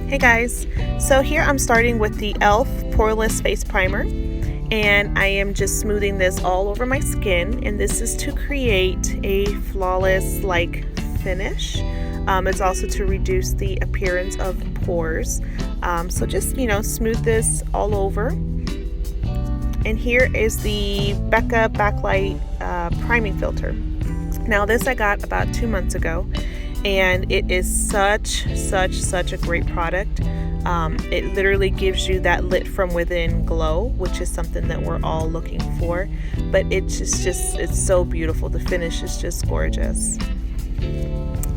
Hey guys, so here I'm starting with the E.L.F. Poreless Face Primer, and I am just smoothing this all over my skin, and this is to create a flawless like finish. It's also to reduce the appearance of pores, so just smooth this all over. And here is the BECCA Backlight priming filter. Now this I got about 2 months ago, and it is such a great product. It literally gives you that lit from within glow, which is something that we're all looking for. But it's so beautiful. The finish is just gorgeous.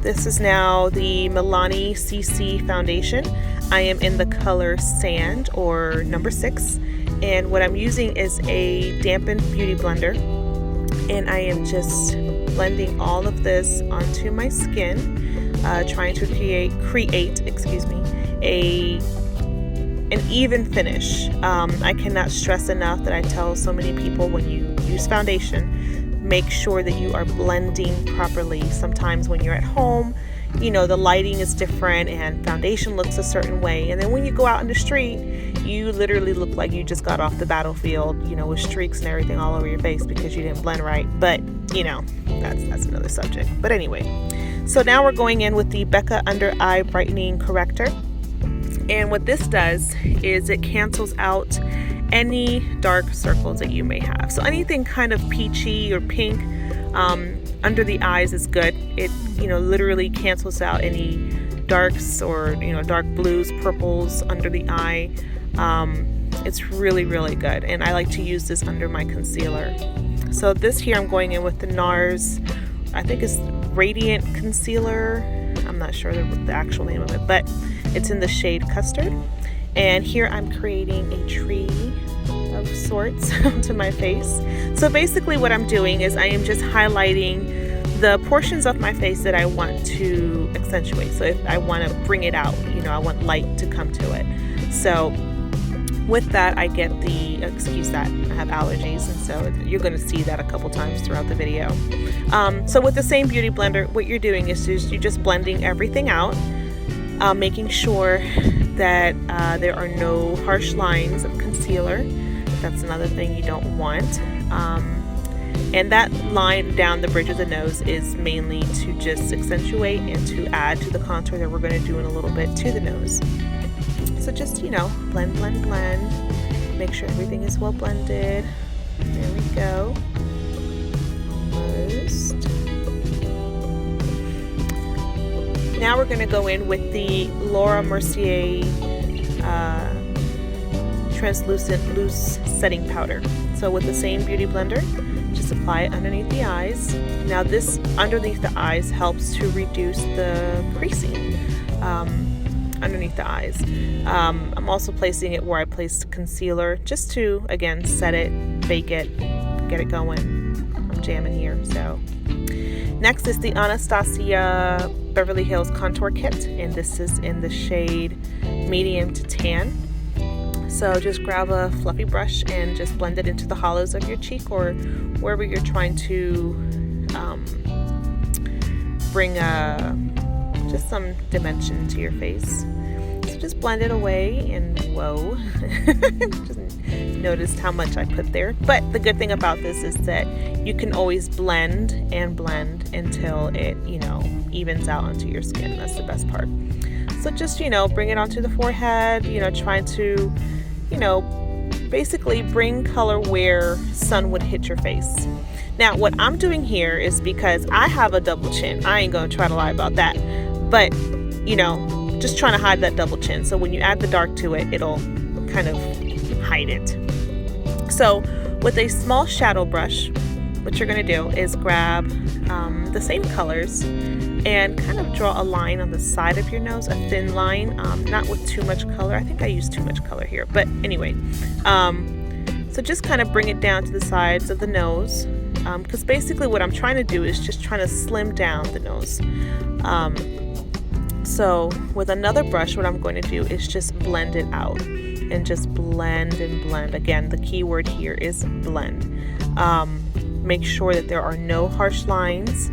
This is now the Milani CC foundation. I am in the color Sand, or number 6, and what I'm using is a dampened beauty blender, and I am just blending all of this onto my skin, trying to create an even finish. I cannot stress enough that I tell so many people, when you use foundation, make sure that you are blending properly. Sometimes when you're at home, the lighting is different and foundation looks a certain way, and then when you go out in the street, you literally look like you just got off the battlefield, with streaks and everything all over your face because you didn't blend right. But that's another subject. But anyway, so now we're going in with the BECCA Under Eye Brightening Corrector, and what this does is it cancels out any dark circles that you may have. So anything kind of peachy or pink under the eyes is good. It literally cancels out any darks or dark blues, purples under the eye. It's really good, and I like to use this under my concealer. So this here, I'm going in with the NARS, I think it's Radiant Concealer. I'm not sure the actual name of it, but it's in the shade Custard. And here I'm creating a tree of sorts onto my face. So basically what I'm doing is I am just highlighting the portions of my face that I want to accentuate. So if I want to bring it out, I want light to come to it. So with that, I get the, excuse that, I have allergies, and so you're going to see that a couple times throughout the video. So with the same beauty blender, what you're doing is you're just blending everything out, making sure that there are no harsh lines of concealer. That's another thing you don't want. And that line down the bridge of the nose is mainly to just accentuate and to add to the contour that we're going to do in a little bit to the nose. So just, blend. Make sure everything is well blended. There we go. Almost. Now we're going to go in with the Mercier translucent loose setting powder. So with the same beauty blender, just apply it underneath the eyes. Now this underneath the eyes helps to reduce the creasing underneath the eyes. I'm also placing it where I placed concealer, just to, again, set it, bake it, get it going. I'm jamming here. So next is the Anastasia Beverly Hills Contour Kit, and this is in the shade medium to tan. So just grab a fluffy brush and just blend it into the hollows of your cheek, or wherever you're trying to bring just some dimension to your face. So just blend it away, and whoa, just noticed how much I put there. But the good thing about this is that you can always blend and blend until it evens out onto your skin. That's the best part. So just bring it onto the forehead, trying to basically bring color where sun would hit your face. Now what I'm doing here is, because I have a double chin, I ain't gonna try to lie about that, but just trying to hide that double chin, so when you add the dark to it, it'll kind of hide it. So with a small shadow brush, what you're gonna do is grab the same colors and kind of draw a line on the side of your nose, a thin line, not with too much color. I think I used too much color here, but anyway, so just kind of bring it down to the sides of the nose, because basically what I'm trying to do is just trying to slim down the nose. So with another brush, what I'm going to do is just blend it out, and just blend and blend. Again, the key word here is blend. Make sure that there are no harsh lines.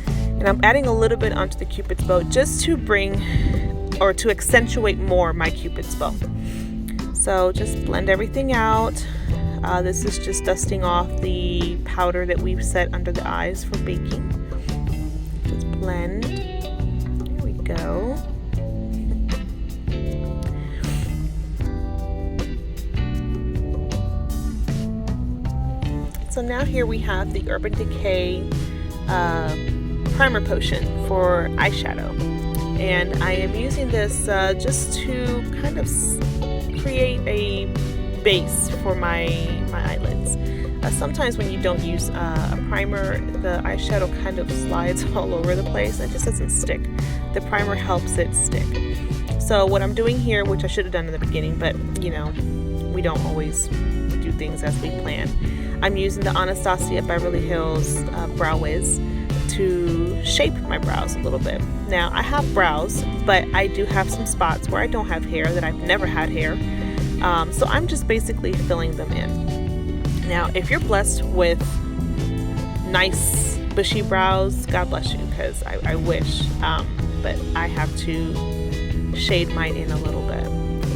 And I'm adding a little bit onto the Cupid's bow just to bring or to accentuate more my Cupid's bow. So just blend everything out. This is just dusting off the powder that we've set under the eyes for baking. Just blend. There we go. So now here we have the Urban Decay primer potion for eyeshadow, and I am using this just to kind of create a base for my eyelids. Sometimes when you don't use a primer, the eyeshadow kind of slides all over the place. It just doesn't stick. The primer helps it stick. So what I'm doing here, which I should have done in the beginning, but you know, we don't always do things as we plan. I'm using the Anastasia Beverly Hills Brow Wiz to shape my brows a little bit. Now I have brows, but I do have some spots where I don't have hair, that I've never had hair. So I'm just basically filling them in. Now, if you're blessed with nice bushy brows, God bless you, because I wish, but I have to shade mine in a little bit.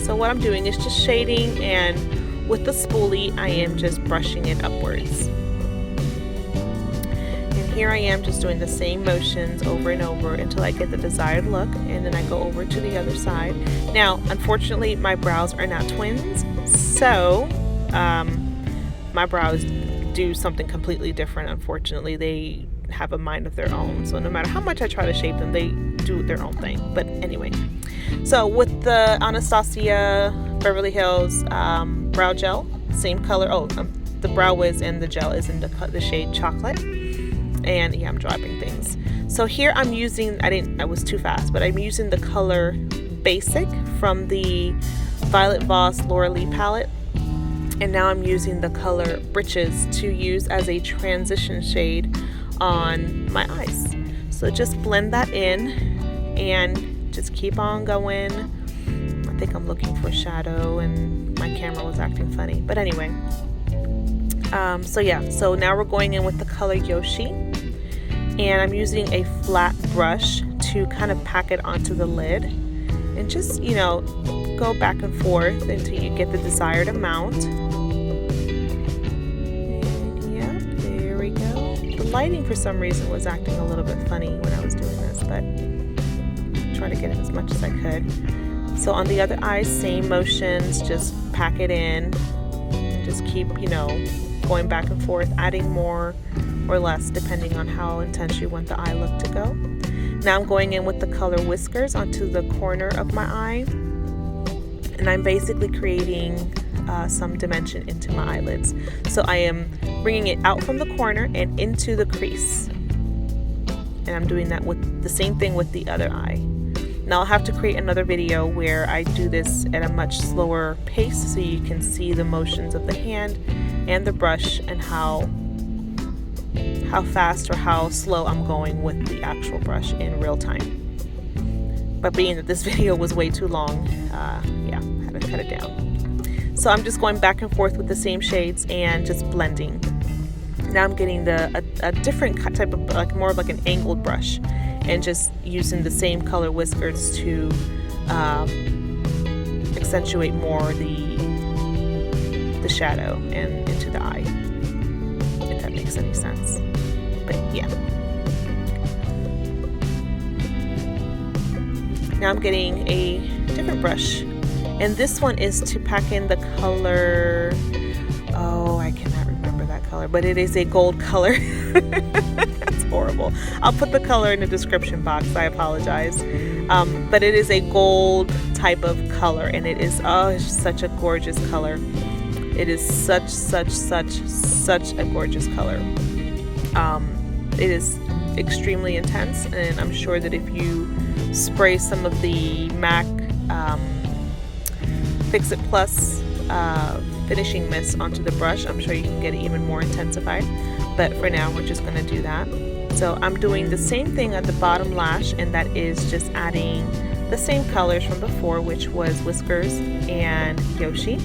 So what I'm doing is just shading, and with the spoolie, I am just brushing it upwards. And here I am just doing the same motions over and over until I get the desired look, and then I go over to the other side. Now, unfortunately, my brows are not twins, so my brows do something completely different. Unfortunately, they have a mind of their own, so no matter how much I try to shape them, they do their own thing. But anyway, so with the Anastasia Beverly Hills brow gel, same color. The Brow Wiz and the gel is in the shade Chocolate. And yeah, I'm dropping things. So here I'm using, I was too fast, but I'm using the color Basic from the Violet Voss Laura Lee palette. And now I'm using the color Britches to use as a transition shade on my eyes. So just blend that in and just keep on going. I think I'm looking for shadow and my camera was acting funny. But anyway, so now we're going in with the color Yoshi. And I'm using a flat brush to kind of pack it onto the lid. And just, you know, go back and forth until you get the desired amount. And yeah, there we go. The lighting for some reason was acting a little bit funny when I was doing this, but try to get it as much as I could. So on the other eye, same motions, just pack it in and just keep, you know, going back and forth, adding more or less depending on how intense you want the eye look to go. Now I'm going in with the color Wiskers onto the corner of my eye, and I'm basically creating some dimension into my eyelids. So I am bringing it out from the corner and into the crease, and I'm doing that with the same thing with the other eye. Now I'll have to create another video where I do this at a much slower pace so you can see the motions of the hand and the brush and how fast or how slow I'm going with the actual brush in real time. But being that this video was way too long, yeah, I had to cut it down. So I'm just going back and forth with the same shades and just blending. Now I'm getting a different type of, like more of like an angled brush, and just using the same color Wiskers to accentuate more the shadow and into the eye, if that makes any sense. But yeah. Now I'm getting a different brush, and this one is to pack in the color, oh, I cannot remember that color, but it is a gold color. That's horrible. I'll put the color in the description box, I apologize. But it is a gold type of color, and it is, oh, it's such a gorgeous color. It is such a gorgeous color. It is extremely intense, and I'm sure that if you spray some of the MAC Fix It Plus finishing mist onto the brush, I'm sure you can get it even more intensified. But for now, we're just going to do that. So I'm doing the same thing at the bottom lash, and that is just adding the same colors from before, which was Wiskers and Yoshi,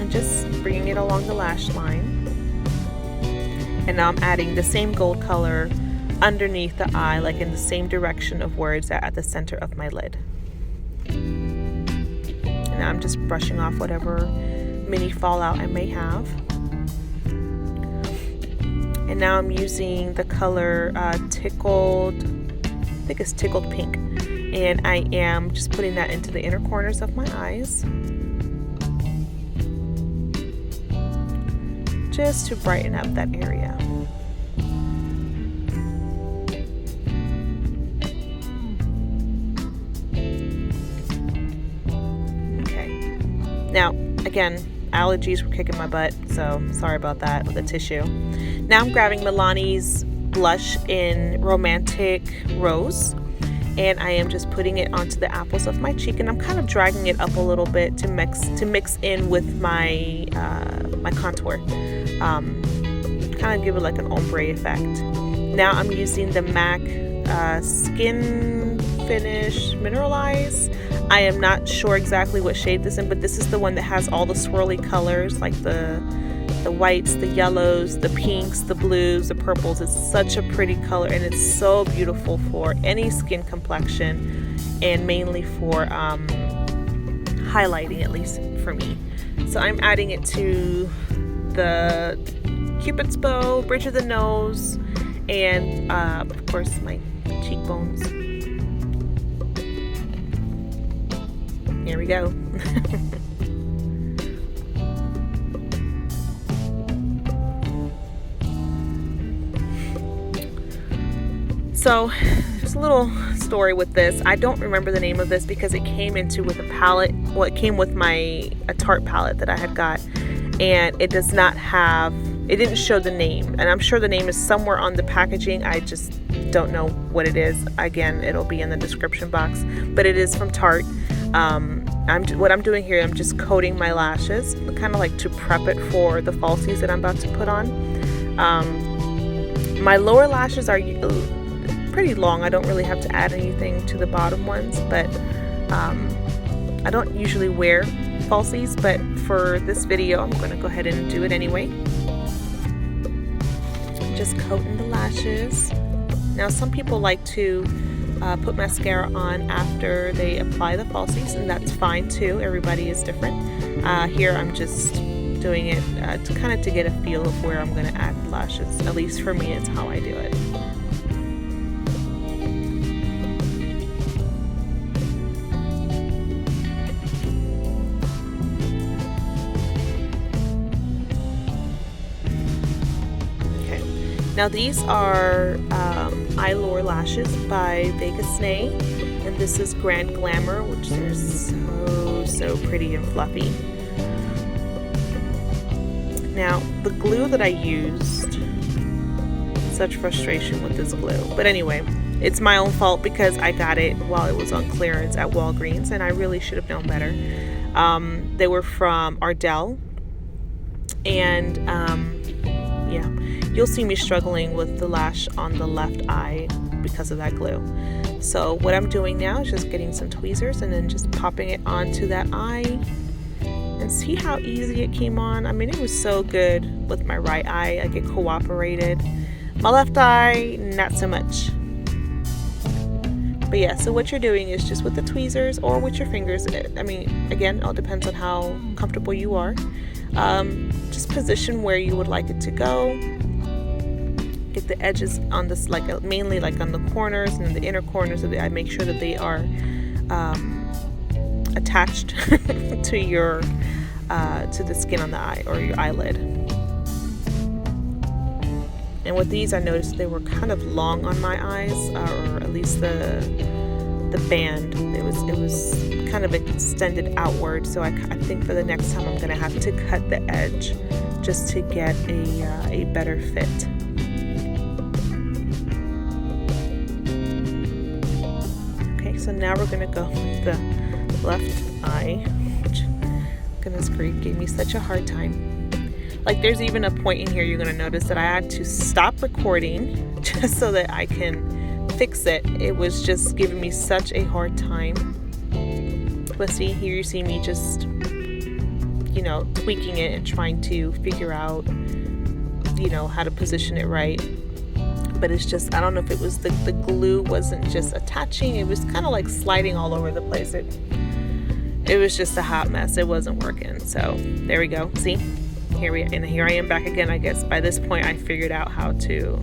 and just bringing it along the lash line. And now I'm adding the same gold color underneath the eye, like in the same direction of where it's at the center of my lid. I'm just brushing off whatever mini fallout I may have. And now I'm using the color Tickled, I think it's Tickled Pink. And I am just putting that into the inner corners of my eyes, just to brighten up that area. Okay. Now, again, allergies were kicking my butt, so sorry about that with the tissue. Now I'm grabbing Milani's blush in Romantic Rose, and I am just putting it onto the apples of my cheek, and I'm kind of dragging it up a little bit to mix in with my my contour, kind of give it like an ombre effect. Now I'm using the MAC Skinfinish Mineralize. I am not sure exactly what shade this is in, but this is the one that has all the swirly colors, like the whites, the yellows, the pinks, the blues, the purples. It's such a pretty color, and it's so beautiful for any skin complexion, and mainly for highlighting, at least for me. So I'm adding it to the Cupid's bow, bridge of the nose, and of course my cheekbones. Here we go. So just a little story with this. I don't remember the name of this because it came with a palette. Well, it came with a Tarte palette that I had got, and it does not have, it didn't show the name, and I'm sure the name is somewhere on the packaging. I just don't know what it is. Again, it'll be in the description box, but it is from Tarte. What I'm doing here, I'm just coating my lashes, kind of like to prep it for the falsies that I'm about to put on. My lower lashes are pretty long. I don't really have to add anything to the bottom ones, but I don't usually wear falsies, but for this video I'm going to go ahead and do it anyway. Just coating the lashes. Now some people like to put mascara on after they apply the falsies, and that's fine too. Everybody is different. Here I'm just doing it to get a feel of where I'm going to add lashes. At least for me, it's how I do it. Now these are Eylure lashes by BECCA, and this is Grand Glamour, which are so pretty and fluffy. Now the glue that I used, such frustration with this glue, but anyway, it's my own fault because I got it while it was on clearance at Walgreens, and I really should have known better. They were from Ardell, and yeah, you'll see me struggling with the lash on the left eye because of that glue. So what I'm doing now is just getting some tweezers and then just popping it onto that eye, and see how easy it came on. I mean, it was so good with my right eye, like it cooperated. My left eye, not so much. But yeah, so what you're doing is just with the tweezers or with your fingers. I mean, again, it all depends on how comfortable you are. Just position where you would like it to go. Get the edges on this, like mainly like on the corners and the inner corners of the eye. Make sure that they are attached to your to the skin on the eye or your eyelid. And with these, I noticed they were kind of long on my eyes, or at least the band. It was kind of extended outward. So I think for the next time I'm gonna have to cut the edge just to get a better fit. Okay, so now we're gonna go with the left eye, which, goodness grief, gave me such a hard time. Like, there's even a point in here you're gonna notice that I had to stop recording just so that I can fix it. It was just giving me such a hard time. But see, here you see me just, you know, tweaking it and trying to figure out, you know, how to position it right. But it's just, I don't know if it was the glue wasn't just attaching, it was kind of like sliding all over the place. it was just a hot mess. It wasn't working. So there we go. See, here I am back again. I guess by this point I figured out how to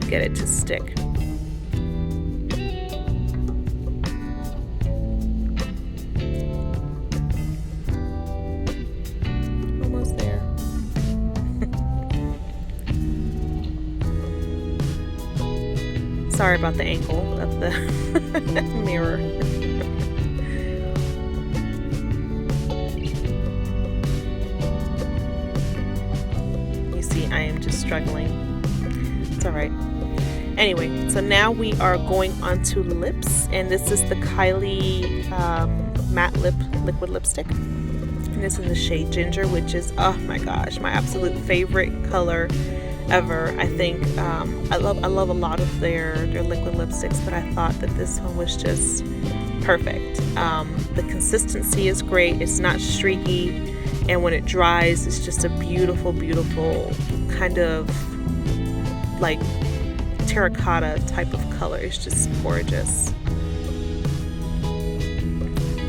get it to stick. Almost there. Sorry about the angle of the mirror. You see, I am just struggling. It's all right. Anyway, so now we are going on to lips, and this is the Kylie matte liquid lipstick, and this is the shade Ginger, which is, oh my gosh, my absolute favorite color ever. I think I love a lot of their liquid lipsticks, but I thought that this one was just perfect. The consistency is great. It's not streaky, and when it dries, it's just a beautiful kind of like terracotta type of color. It's just gorgeous.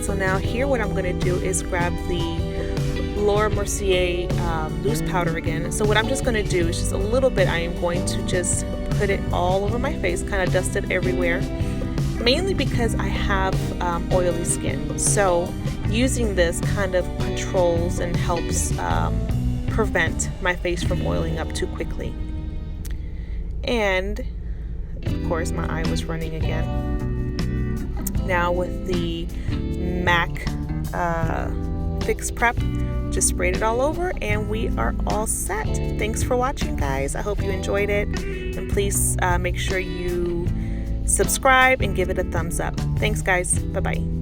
So now here what I'm going to do is grab the Laura Mercier loose powder again. So what I'm just going to do is just a little bit, I am going to just put it all over my face, kind of dust it everywhere, mainly because I have oily skin. So using this kind of controls and helps prevent my face from oiling up too quickly. And of course my eye was running again. Now with the MAC Fix Prep, just sprayed it all over and we are all set. Thanks for watching, guys. I hope you enjoyed it, and please make sure you subscribe and give it a thumbs up. Thanks, guys. Bye bye.